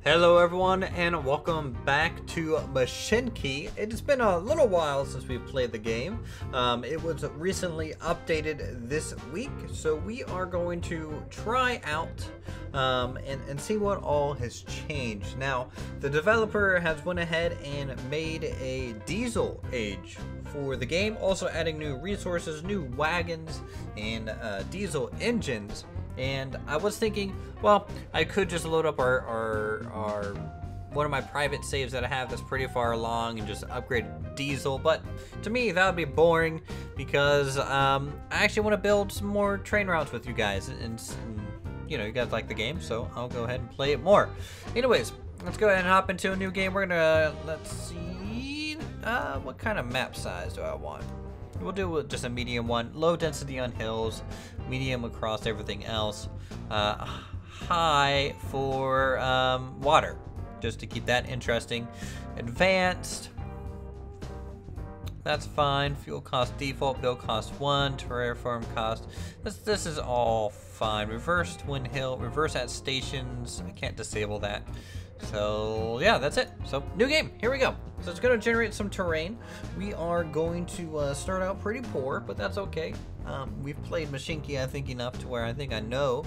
Hello everyone and welcome back to Mashinky. It's been a little while since we played the game. It was recently updated this week, so we are going to try out and see what all has changed. Now, the developer has went ahead and made a diesel age for the game, also adding new resources, new wagons, and diesel engines. And I was thinking, well, I could just load up our one of my private saves that I have that's pretty far along and just upgrade diesel, but to me that would be boring because I actually want to build some more train routes with you guys, and you know, you guys like the game, so I'll go ahead and play it more. Anyways, let's go ahead and hop into a new game. We're gonna, let's see, what kind of map size do I want? We'll do just a medium one. Low density on hills, medium across everything else, high for water, just to keep that interesting. Advanced, that's fine. Fuel cost default, build cost 1, terraform cost. This is all fine. Reversed when hill, reverse at stations. I can't disable that. So yeah, that's it. So new game, here we go. So it's gonna generate some terrain. We are going to start out pretty poor, but that's okay. We've played Mashinky, I think, enough to where I think I know,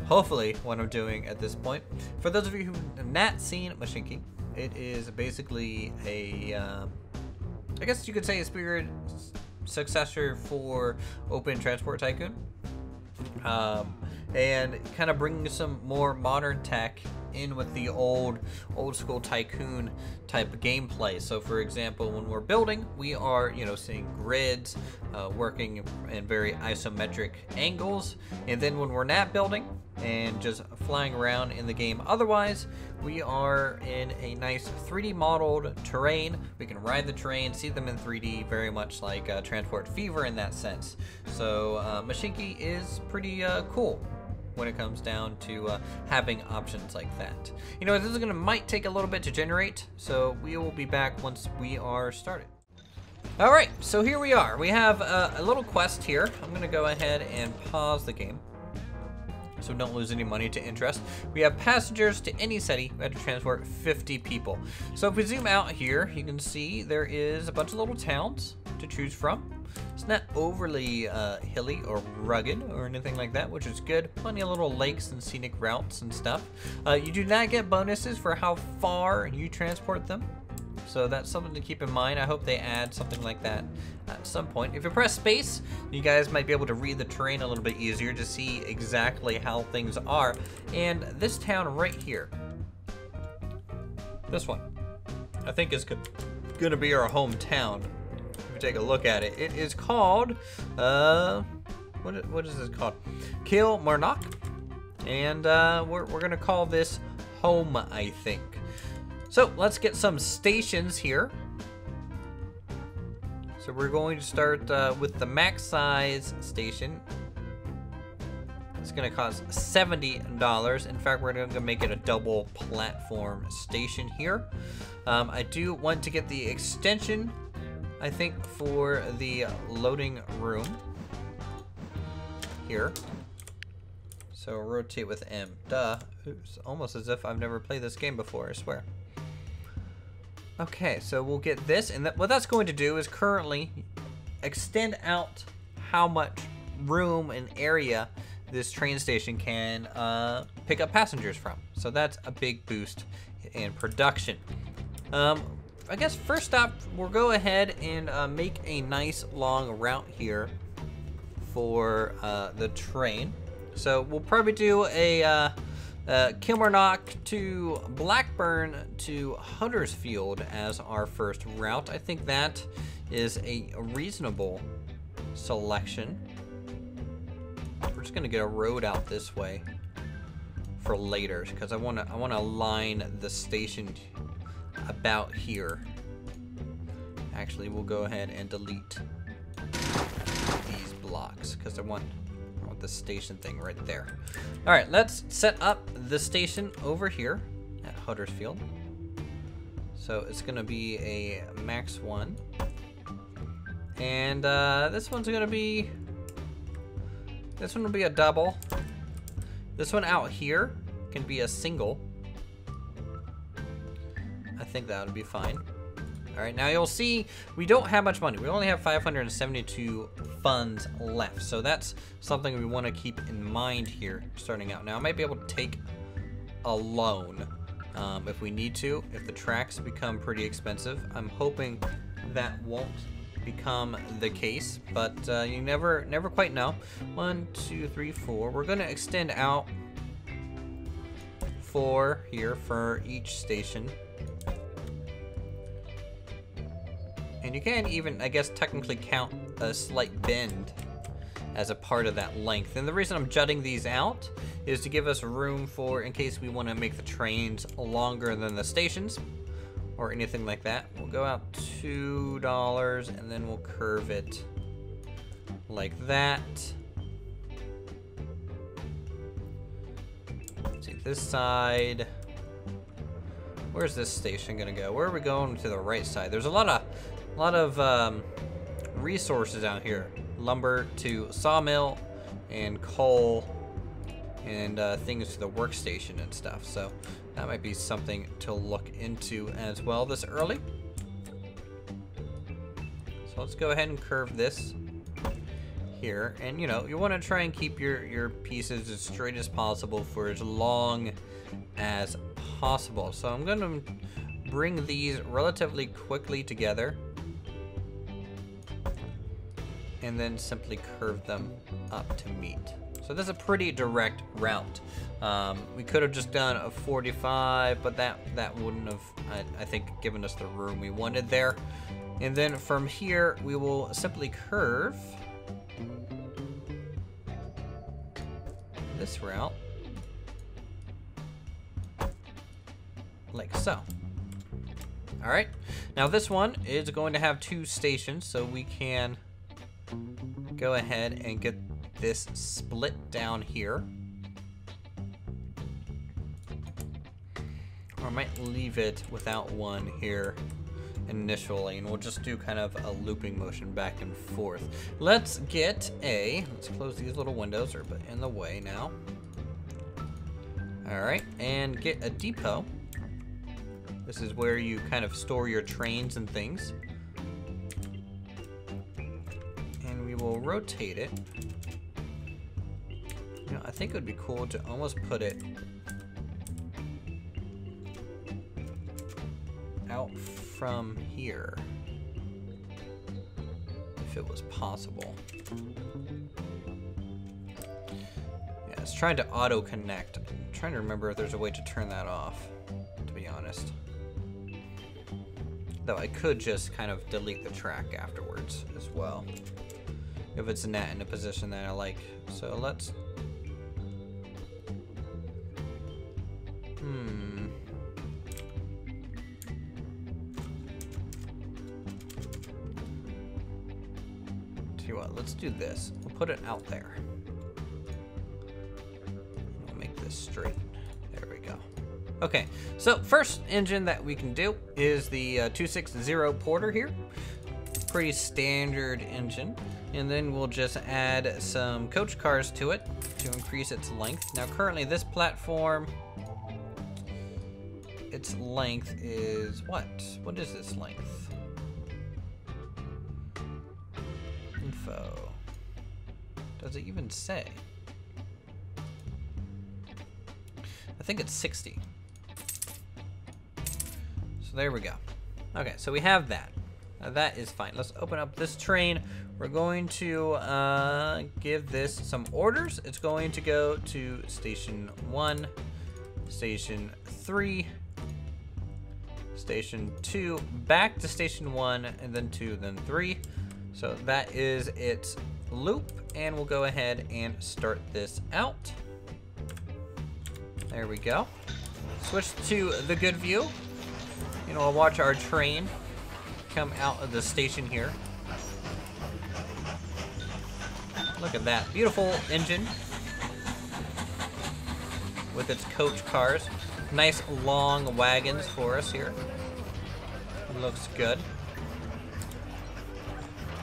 hopefully, what I'm doing at this point. For those of you who have not seen Mashinky, it is basically a, I guess you could say a spirit successor for Open Transport Tycoon. And kind of bringing some more modern tech in with the old school tycoon type of gameplay. So for example, when we're building, we are, you know, seeing grids working in very isometric angles, and then when we're not building and just flying around in the game otherwise, we are in a nice 3D modeled terrain. We can ride the terrain, see them in 3D, very much like Transport Fever in that sense. So Mashinky is pretty cool when it comes down to having options like that. You know, this is might take a little bit to generate, so we will be back once we are started. All right, so here we are. We have a little quest here. I'm gonna go ahead and pause the game so don't lose any money to interest. We have passengers to any city. We have to transport 50 people. So if we zoom out here, you can see there is a bunch of little towns to choose from. It's not overly hilly or rugged or anything like that, which is good. Plenty of little lakes and scenic routes and stuff. You do not get bonuses for how far you transport them, so that's something to keep in mind. I hope they add something like that at some point. If you press space, you guys might be able to read the terrain a little bit easier to see exactly how things are. And this town right here, this one, I think is gonna be our hometown. Take a look at it. It is called what is this called? Kilmarnock, and we're gonna call this home, I think. So let's get some stations here. So we're going to start with the max size station. It's gonna cost $70. In fact, we're gonna make it a double platform station here. I do want to get the extension, I think, for the loading room here. So rotate with M. Duh. It's almost as if I've never played this game before, I swear. Okay, so we'll get this, and what that's going to do is currently extend out how much room and area this train station can pick up passengers from. So that's a big boost in production. I guess first up, we'll go ahead and make a nice long route here for the train. So we'll probably do a Kilmarnock to Blackburn to Huddersfield as our first route. I think that is a reasonable selection. We're just gonna get a road out this way for later because I wanna line the station about here. Actually, we'll go ahead and delete these blocks because I want the station thing right there. All right, let's set up the station over here at Huddersfield. So it's gonna be a max 1, and this one's gonna be, this one will be a double. This one out here can be a single. I think that would be fine. All right, now you'll see we don't have much money. We only have 572 funds left. So that's something we want to keep in mind here starting out. Now I might be able to take a loan if we need to, if the tracks become pretty expensive. I'm hoping that won't become the case, but you never quite know. 1, 2, 3, 4. We're going to extend out 4 here for each station. And you can even, I guess, technically count a slight bend as a part of that length. And the reason I'm jutting these out is to give us room for, in case we want to make the trains longer than the stations or anything like that. We'll go out $2 and then we'll curve it like that. Let's see this side. Where's this station gonna go? Where are we going to the right side? There's a lot of resources out here. Lumber to sawmill and coal and things to the workstation and stuff. So that might be something to look into as well this early. So let's go ahead and curve this here. And you know, you want to try and keep your pieces as straight as possible for as long as possible. So I'm going to bring these relatively quickly together and then simply curve them up to meet. So this is a pretty direct route. We could have just done a 45, but that wouldn't have, I think, given us the room we wanted there. And then from here, we will simply curve this route like so. All right, now this one is going to have 2 stations, so we can go ahead and get this split down here. Or I might leave it without one here initially, and we'll just do kind of a looping motion back and forth. Let's close these little windows, they're in the way now. All right, and get a depot. This is where you kind of store your trains and things. And we will rotate it. You know, I think it would be cool to almost put it out from here, if it was possible. Yeah, it's trying to auto connect. I'm trying to remember if there's a way to turn that off, to be honest. Though I could just kind of delete the track afterwards as well, if it's in a position that I like. So let's tell you what, let's do this. We'll put it out there. We'll make this straight. There we go. Okay, so first engine that we can do is the 260 Porter here. Pretty standard engine. And then we'll just add some coach cars to it to increase its length. Now currently this platform, its length is what? What is this length? Info. Does it even say? I think it's 60. So there we go. Okay, so we have that. Now that is fine. Let's open up this train. We're going to give this some orders. It's going to go to station 1, station 3, station 2, back to station 1, and then 2, then 3. So that is its loop, and we'll go ahead and start this out. There we go. Switch to the good view. You know, I'll watch our train come out of the station here. Look at that beautiful engine with its coach cars. Nice long wagons for us here. Looks good.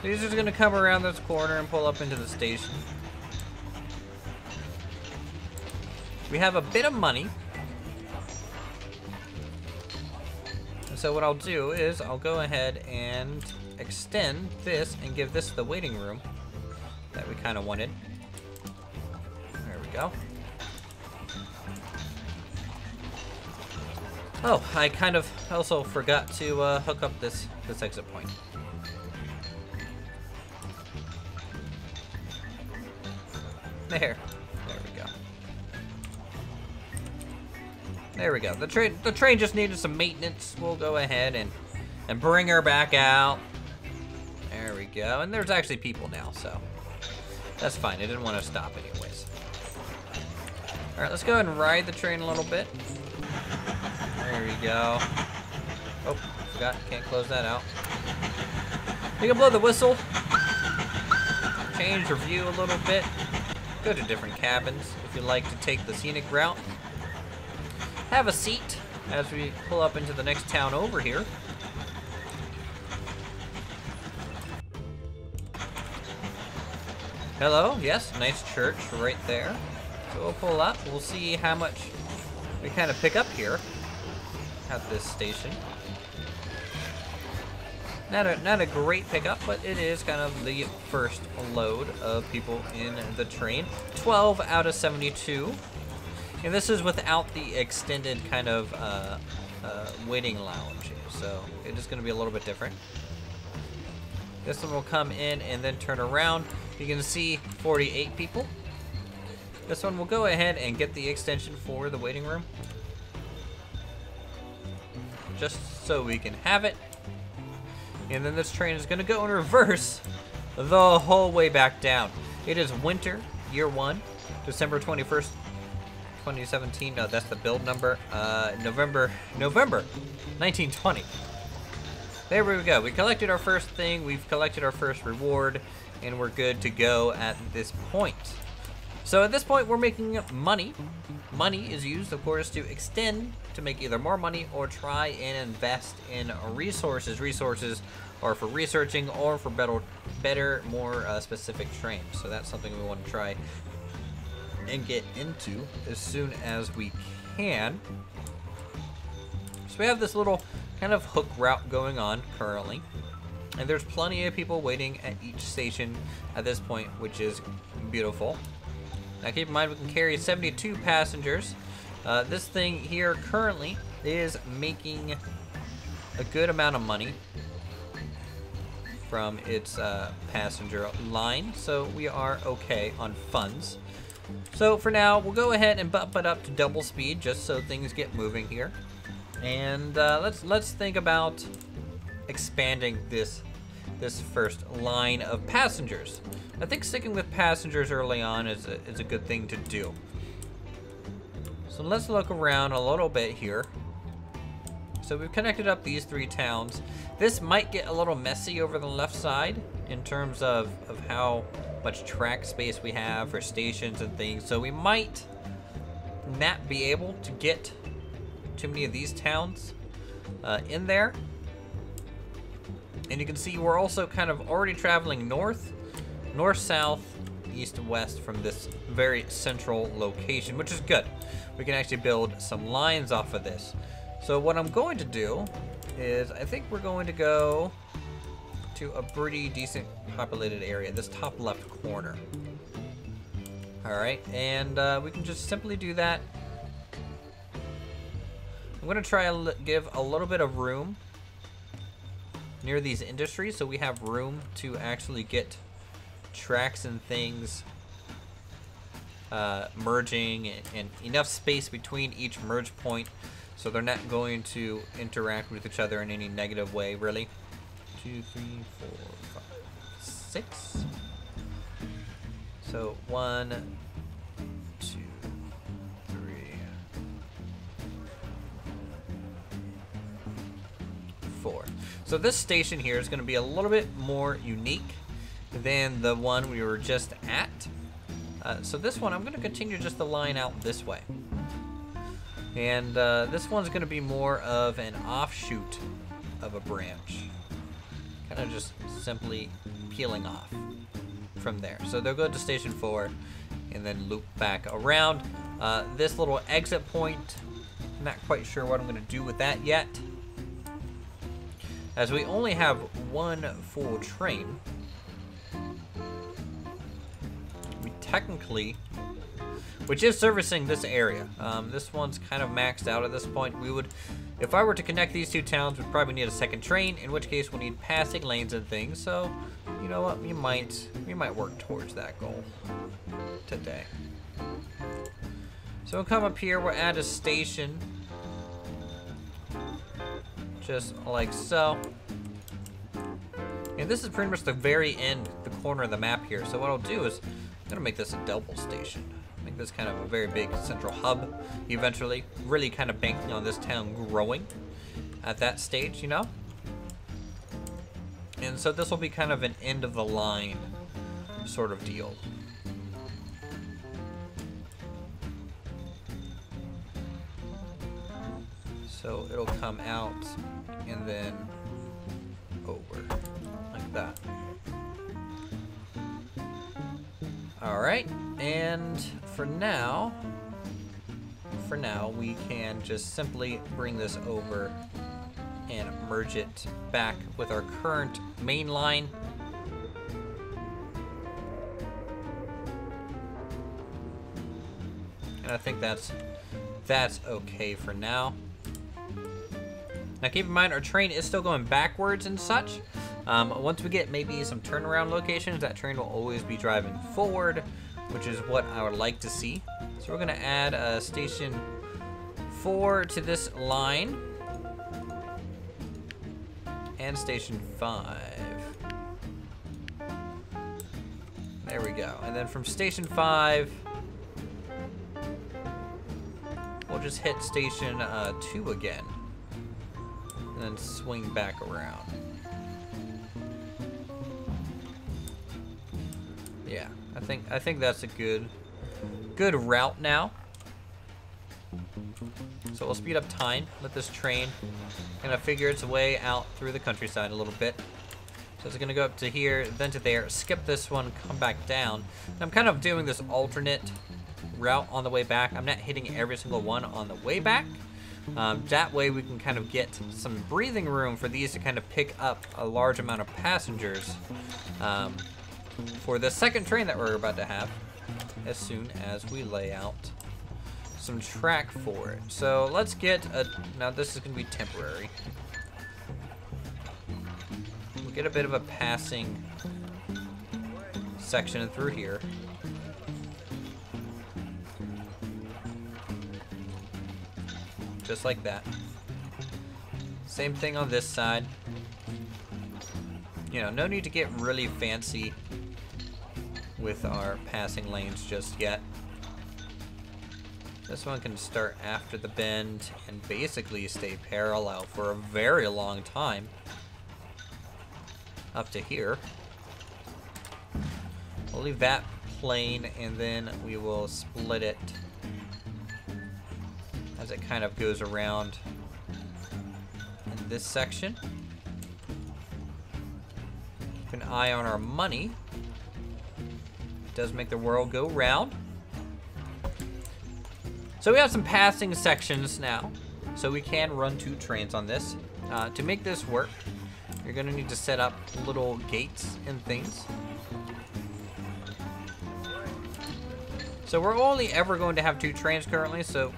These are going to come around this corner and pull up into the station. We have a bit of money. so what I'll do is I'll go ahead and extend this and give this the waiting room that we kind of wanted. There we go. Oh, I kind of also forgot to hook up this exit point. There we go. There we go. The train just needed some maintenance. We'll go ahead and bring her back out. There we go. And there's actually people now, so that's fine. I didn't want to stop anyways. All right, let's go ahead and ride the train a little bit. There we go. Oh, forgot. Can't close that out. You can blow the whistle. Change your view a little bit. Go to different cabins if you like to take the scenic route. Have a seat as we pull up into the next town over here. Hello, yes, nice church right there. So we'll pull up, we'll see how much we kind of pick up here at this station. Not a great pickup, but it is kind of the first load of people in the train. 12 out of 72. And this is without the extended kind of waiting lounge. So it is going to be a little bit different. This one will come in and then turn around. You can see 48 people. This one will go ahead and get the extension for the waiting room. Just so we can have it. And then this train is going to go in reverse the whole way back down. It is winter, year 1, December 21st, 2017. No, that's the build number. November 1920. There we go. We collected our first thing. We've collected our first reward. And we're good to go at this point. So at this point, we're making money. Money is used, of course, to extend, to make either more money or try and invest in resources. Resources are for researching or for better, more specific trains. So that's something we want to try and get into as soon as we can. So we have this little kind of hook route going on currently. And there's plenty of people waiting at each station at this point, which is beautiful. Now keep in mind we can carry 72 passengers. This thing here currently is making a good amount of money from its passenger line, so we are okay on funds. So for now, we'll go ahead and bump it up to double speed just so things get moving here. And let's think about expanding this first line of passengers. I think sticking with passengers early on is a good thing to do. So let's look around a little bit here. So we've connected up these 3 towns. This might get a little messy over the left side in terms of how much track space we have for stations and things. So we might not be able to get too many of these towns in there. And you can see we're also kind of already traveling north, south, east, and west from this very central location, which is good. We can actually build some lines off of this. So what I'm going to do is I think we're going to go to a pretty decent populated area, this top left corner. All right, and we can just simply do that. I'm going to try and give a little bit of room near these industries so we have room to actually get tracks and things merging and enough space between each merge point so they're not going to interact with each other in any negative way, really. 2, 3, 4, 5, 6. So 1, 2, 3, 4. So this station here is going to be a little bit more unique than the one we were just at. So this one, I'm going to continue just the line out this way. And this one's going to be more of an offshoot of a branch. Kind of just simply peeling off from there. So they'll go to station 4 and then loop back around. This little exit point, I'm not quite sure what I'm going to do with that yet. as we only have one full train, we technically, which is servicing this area. This one's kind of maxed out at this point. We would, if I were to connect these two towns, we'd probably need a second train, in which case we'll need passing lanes and things. So, you know what, we might work towards that goal today. So we'll come up here, we'll add a station, just like so. And this is pretty much the very end, the corner of the map here. So what I'll do is, I'm gonna make this a double station. Make this kind of a very big central hub eventually, really kind of banking on this town growing at that stage, you know? And so this will be kind of an end of the line sort of deal. So it'll come out and then over like that. All right, and for now we can just simply bring this over and merge it back with our current main line. And I think that's okay for now. Now keep in mind, our train is still going backwards and such. Once we get maybe some turnaround locations, that train will always be driving forward, which is what I would like to see. So we're gonna add a station 4 to this line, and station 5. There we go. And then from station 5, we'll just hit station 2 again, and then swing back around. Yeah, I think that's a good route now. So we'll speed up time, let this train kind of figure its way out through the countryside a little bit. So it's gonna go up to here, then to there, skip this one, come back down. And I'm kind of doing this alternate route on the way back. I'm not hitting every single one on the way back. That way we can kind of get some breathing room for these to kind of pick up a large amount of passengers for the second train that we're about to have, as soon as we lay out some track for it. So let's get now this is gonna be temporary. We'll get a bit of a passing section through here. Just like that. Same thing on this side. You know, no need to get really fancy with our passing lanes just yet. This one can start after the bend and basically stay parallel for a very long time. Up to here. We'll leave that plain and then we will split it as it kind of goes around in this section. Keep an eye on our money. It does make the world go round. So we have some passing sections now, so we can run 2 trains on this. To make this work, you're gonna need to set up little gates and things. So we're only ever going to have 2 trains currently, so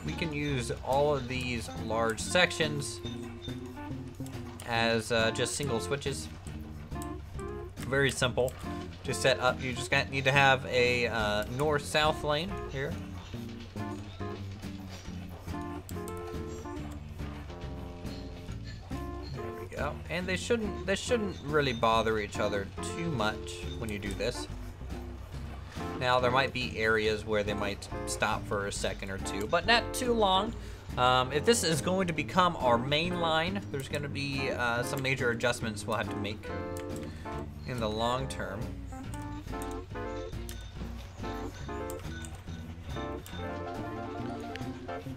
we can use all of these large sections as just single switches. Very simple to set up. You just need to have a north-south lane here. And they shouldn't really bother each other too much when you do this. Now there might be areas where they might stop for a second or two, but not too long. If this is going to become our main line, there's going to be some major adjustments we'll have to make in the long term.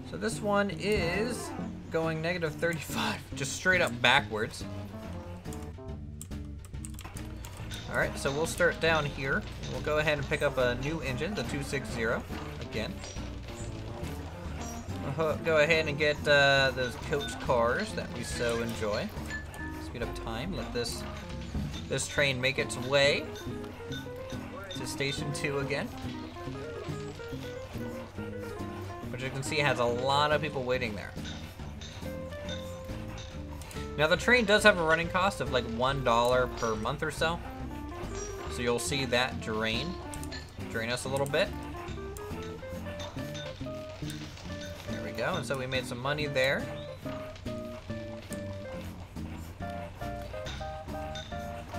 So this one is going negative 35, just straight up backwards. All right, so we'll start down here. We'll go ahead and pick up a new engine, the 260 again. We'll go ahead and get those coach cars that we so enjoy. speed up time. Let this train make its way to Station 2 again. Which you can see has a lot of people waiting there. Now the train does have a running cost of like $1 per month or so. So you'll see that drain us a little bit. There we go, and so we made some money there.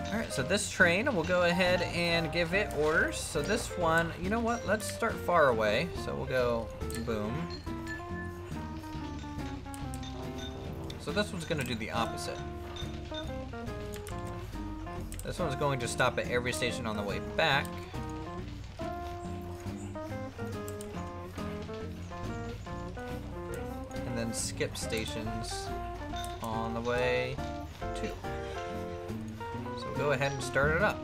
Alright, so this train, we'll go ahead and give it orders. So this one, you know what, let's start far away. So we'll go boom. So this one's gonna do the opposite. This one's going to stop at every station on the way back. And then skip stations on the way to. So we'll go ahead and start it up.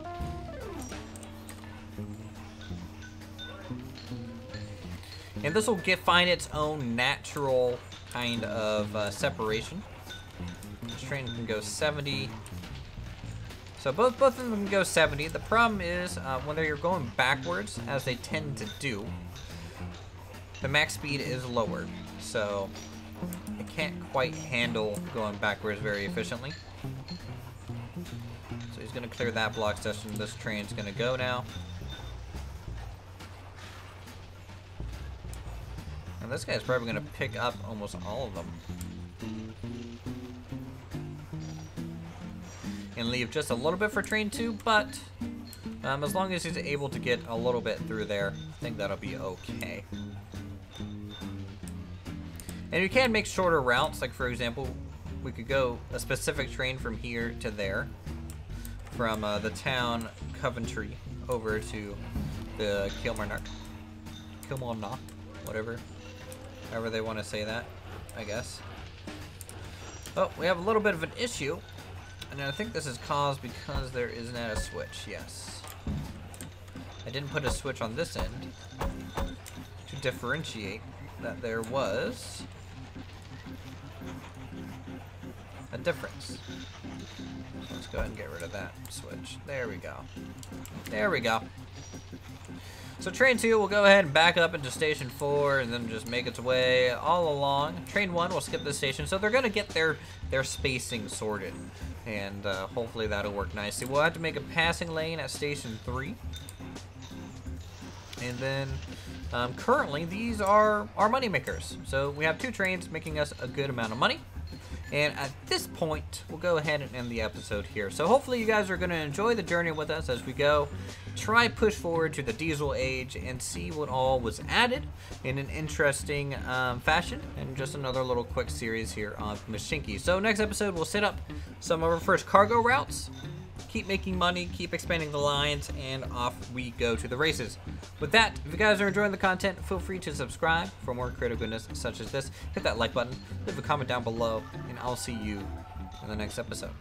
And this will find its own natural kind of separation. This train can go 70. So both of them can go 70. The problem is when you're going backwards, as they tend to do, the max speed is lowered. So it can't quite handle going backwards very efficiently. So he's going to clear that block session. This train's going to go now. And this guy's probably going to pick up almost all of them. And leave just a little bit for train 2, but as long as he's able to get a little bit through there, I think that'll be okay. And you can make shorter routes, like for example, we could go a specific train from here to there, from the town Coventry over to the Kilmarnock, whatever, however they want to say that, I guess. Oh, we have a little bit of an issue. And I think this is caused because there isn't a switch, yes. I didn't put a switch on this end to differentiate that there was a difference. So let's go ahead and get rid of that switch. There we go. There we go. So train 2 will go ahead and back up into station 4 and then just make its way all along. Train 1 will skip this station, so they're gonna get their spacing sorted. And hopefully that'll work nicely. We'll have to make a passing lane at station 3. And then currently these are our money makers. So we have 2 trains making us a good amount of money. And at this point, we'll go ahead and end the episode here. So hopefully you guys are going to enjoy the journey with us as we go. Try push forward to the diesel age and see what all was added in an interesting fashion. And just another little quick series here on Mashinky. So next episode, we'll set up some of our first cargo routes. Keep making money, keep expanding the lines, and off we go to the races. With that, if you guys are enjoying the content, feel free to subscribe for more creative goodness such as this. Hit that like button, leave a comment down below, and I'll see you in the next episode.